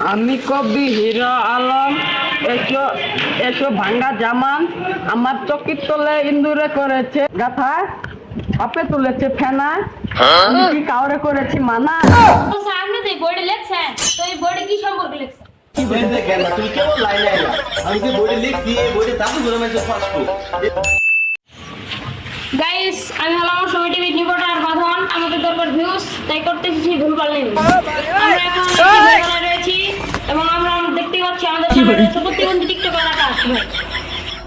আমি কবি হিরো আলম। এসো এসো ভাঙ্গা জামান, আমার চকির তলে ইন্দুরে করেছে গাথা, আপে তুলেছে ফেনা, আমি কি কাউরে করেছি মানা। তো সামনে যে বোর্ডে লেখছেন, তো এই বোর্ডে কি সম্পর্কে লেখছেন? তুমি কেবল লাইনে আইলা, আমি যে বইটা লিখছি এই বইটা জাদু করে মেসেজ ফাস্ট। গাইস, আমি হলাম আমার সময় টিভি রিপোর্টার বাঁধন। আমাদের দরকার ভিউজ, তাই করতেছি সেই ভুলভাল নিউজ। আমরা এখন টিকটকে রয়েছি এবং আমরা দেখতে পাচ্ছি আমাদের সামনে রয়েছে প্রতিবন্ধী টিকটকার আকাশ ভাই।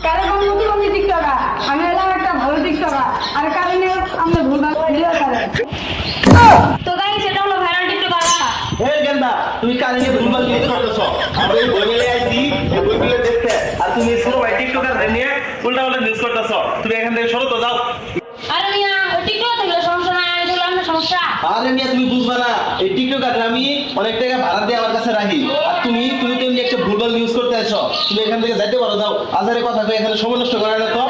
কারণ প্রতিবন্ধী টিকটকার, আমি হলাম একটা ভালো টিকটকার, আর কারণে আমরা ভুলভাল ভিডিও করে। তো গাইস, এটা হলো ভাইরাল টিকটকার আকাশ। এই গেন্দা, তুমি কাল নিয়ে ভুলভাল নিউজ করতেছো। আমরা এই বই মেলে আইছি, এই বইগুলো দেখতে, আর তুমি ছোট ভাই টিকটকার নিয়ে উল্টাপাল্টা নিউজ করতেছো। তুমি এখান থেকে সরো তো, যাও। আরে মিয়া, ওই টিকটক থাকলে সমস্যা নাই, আমি বললাম না সমস্যা। আরে মিয়া, তুমি বুঝবা না, এই টিকটকার আমি অনেক টাকা ভাড়া দিয়ে আমার কাছে রাখি, আর তুমি তুমি তো এমনি একটা ভুলভাল নিউজ করতে আসো। তুমি এখান থেকে যাইতে পারো, যাও। আজারে কথা কই এখানে সময় নষ্ট করে না তো।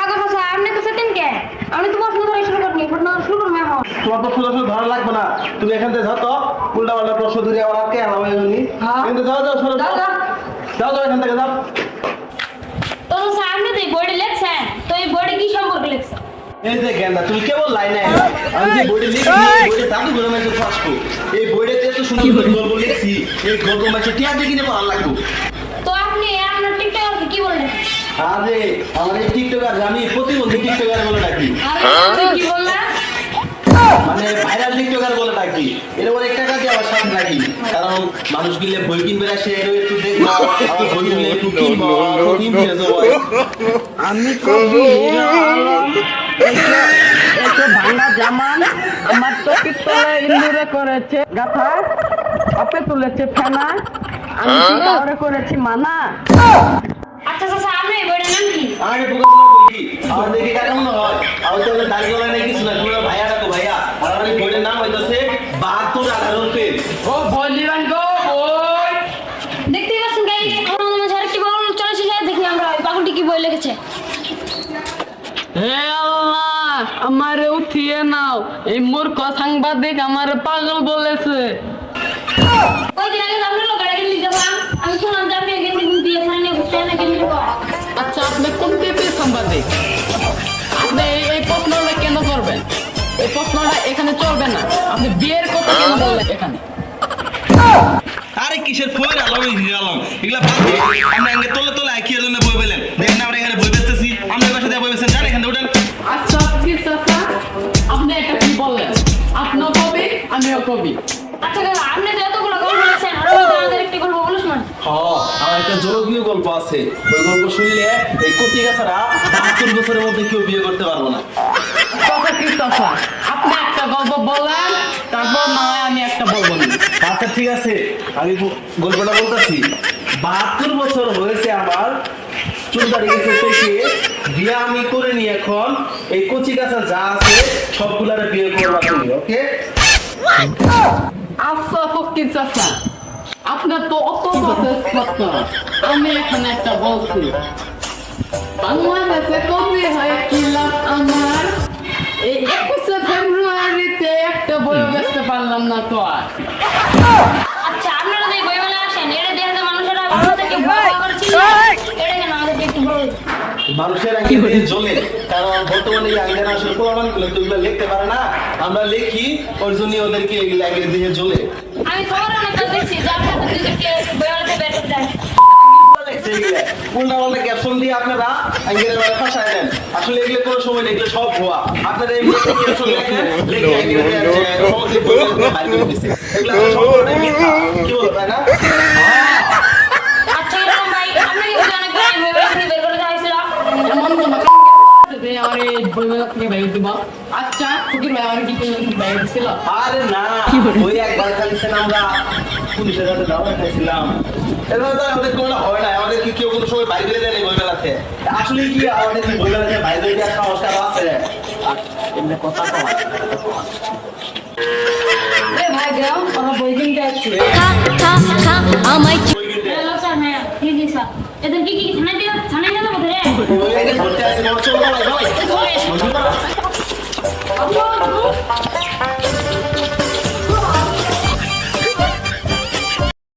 আগে কথা আপনি তো সেদিন কে আমি তো প্রশ্ন ধরে শুরু করিনি, প্রশ্ন শুরু করবো এখন। তোমার প্রশ্ন ধরা লাগবে না, তুমি এখান থেকে যাও তো। উল্টা পাল্টা প্রশ্ন ধরে আমার আটকে আলাম এমনি। হ্যাঁ। কিন্তু যাও যাও, সরো যাও, যাও যাও, এখান থেকে যাও। তো সামনে যে বোর্ডে লেখছেন, তো এই বোর্ডে কি সম্পর্কে লেখছেন? এই যে গেন্দা, তুমি কেবল লাইনে আইলা, আমি যে বইটা লিখছি এই বইটা জাদু করে মেসেজ ফাস্ট। এই বইটাতে এত সুন্দর করে গল্প লিখছি, এই গল্প মেসেজ টিয়া দিয়ে কিনে পড়া লাগবে। তো আপনি আপনার টিকটকারকে কি বললেন? আরে আমার এই টিকটকার আমি প্রতিবন্ধী টিকটকার বলে ডাকি, আপনি কি বললেন? মানে ভাইরাল টিকটকার বলে ডাকি। এর অনেক টাকা দিয়ে আমার সাথে রাখি, কারণ মানুষ গিলে বই কিনবে না, সে একটু দেখবো আমার বই কিনলে একটু কিনবো, কিনবে আমি কবি হিরো আলম। এসো এসো ভাঙ্গা জামান, আমার চকির তলে ইন্দুরে করেছে গাথা, আপে তুলেছে ফেনা, আমি কি কাউরে করেছি মানা। আচ্ছা চাচা, আপনি এই বইটার নাম কি? আগে প্রকাশ না বই কি আমার দেখে কার কেমন হয়, আমার তো দাড়ি গলা নেই কিছু না, তোমরা ভাইয়া ডাকো ভাইয়া। আর আমার এই বইটার নাম হইতাছে 72 পেজ। ও বলিবান গো বই। দেখতেই পাচ্ছেন গাইস, আমাদের মাঝে আরেকটি পাগল চলে এসেছে। দেখি আমরা ওই পাগলটি কি বই লিখেছে। হে আল্লাহ, আমারে উঠিয়ে নাও, এই মূর্খ সাংবাদিক আমারে পাগল বলেছে। কয়দিন আগে আমরা লোক গাড়ি লিখে দিলাম, আমি শুনলাম যে আপনি এখানে কিন্তু দিয়ে সামনে ঘুরছেন না কিন্তু আচ্ছা, আপনি কোন পেপের সাংবাদিক? আপনি এই প্রশ্নটা কেন করবেন? এই প্রশ্নটা এখানে চলবে না। আপনি বিয়ের কথা কেন বললেন এখানে? আরে কিসের ফোর আলম হিরালাম এগুলা বাদ দিয়ে আমরা আগে তোলে তোলে আইকির জন্য বই পেলেন, দেখেন না আমরা এখানে বই বেচতেছি, আমরা এই বাসায় বই বেচেন, জান এখানে উঠেন। আচ্ছা ঠিক আছে, আপনি এটা কি বললেন? আপনিও কবি, আমিও কবি। আচ্ছা কাকা, আপনি যে এতগুলো গল্প বলেছেন, আর আমাদের একটি গল্প বলে শোনান। আমার একটা জনপ্রিয় গল্প আছে, ওই গল্প শুনলে এই কচি গাছারা 72 বছরের মধ্যে কেউ বিয়ে করতে পারবো না। কথা কি কথা? আপনি একটা গল্প বলেন, তারপর না হয় আমি একটা বলবো না। আচ্ছা ঠিক আছে, আমি গল্পটা বলতেছি। 72 বছর হয়েছে আমার, চুল দাঁড়িয়ে গেছে থেকে, বিয়ে আমি করে নি। এখন এই কচি গাছা যা আছে সবগুলারে বিয়ে করবা তুমি, ওকে? আচ্ছা ফকির চাচা, আপনার তো অত বছর সত্য। আমি এখানে একটা বলছি, বাংলাদেশে কবি হয়ে কি লাভ আমার? এই 21শে ফেব্রুয়ারিতে একটা বই বেচতে পারলাম না তো আর। আচ্ছা, আপনারা যে বই মেলা আসেন, এটা দেখে যে মানুষেরা ভালো থেকে ভয় করে চিন্তা, এটা কেন আমাদেরকে একটু বলুন। মানুষের আগে জ্বলে, কারণ বর্তমানে এই আঙ্গের আসলে প্রমাণ গুলো তো এগুলো লিখতে পারে না, আমরা লিখি, ওর জন্য ওদেরকে এগুলো আগে দিয়ে জ্বলে। আমি খবর অনেকটা দেখছি যে আপনাদের দুজনকে বই মেলাতে বের করতে আসে। উল্টা পাল্টা ক্যাপশন দিয়ে আপনারা আঙ্গের ফাঁসায় দেন, আসলে এগুলো কোনো সময় নেই, এগুলো সব ভুয়া। আপনারা এমনি ক্যাপশন লেখেন, লিখে আঙ্গের সমস্ত বই বাইর করে দিচ্ছে, এগুলো সম্পূর্ণটাই মিথ্যা। কি বলো, তাই না? আচ্ছা এরকম ভাই, আপনি কি অনেক বই মেলা থেকে বের করে যাইছিল? এমন কোনো যে আমার এই বই মেলা থেকে বাইরে দিব? আচ্ছা ফকির ভাই, আমার কি কোনো বাইরে ছিল? আরে না, ওই একবার খালিছেন আমরা পুলিশের হাতে দাওয়া খাইছিলাম, এরপরে তো আমাদের কোনো হয় না, আমাদের কি কেউ কোনো সময় বাইরে দেয় বই মেলাতে। আসলে কি আমাদের কি বই মেলাতে বাইরে দেওয়ার সংস্কার আছে? এমনি কথা তো হয়। এ ভাই যাও, ওরা বই কিনতে আসছে। হ্যালো স্যার, হ্যাঁ জি জি স্যার, এদের কি থানায় যাবো ধরে? বই মেলাতে ভর্তি আছে, চলো ভাই ভাই। ধরে এসো।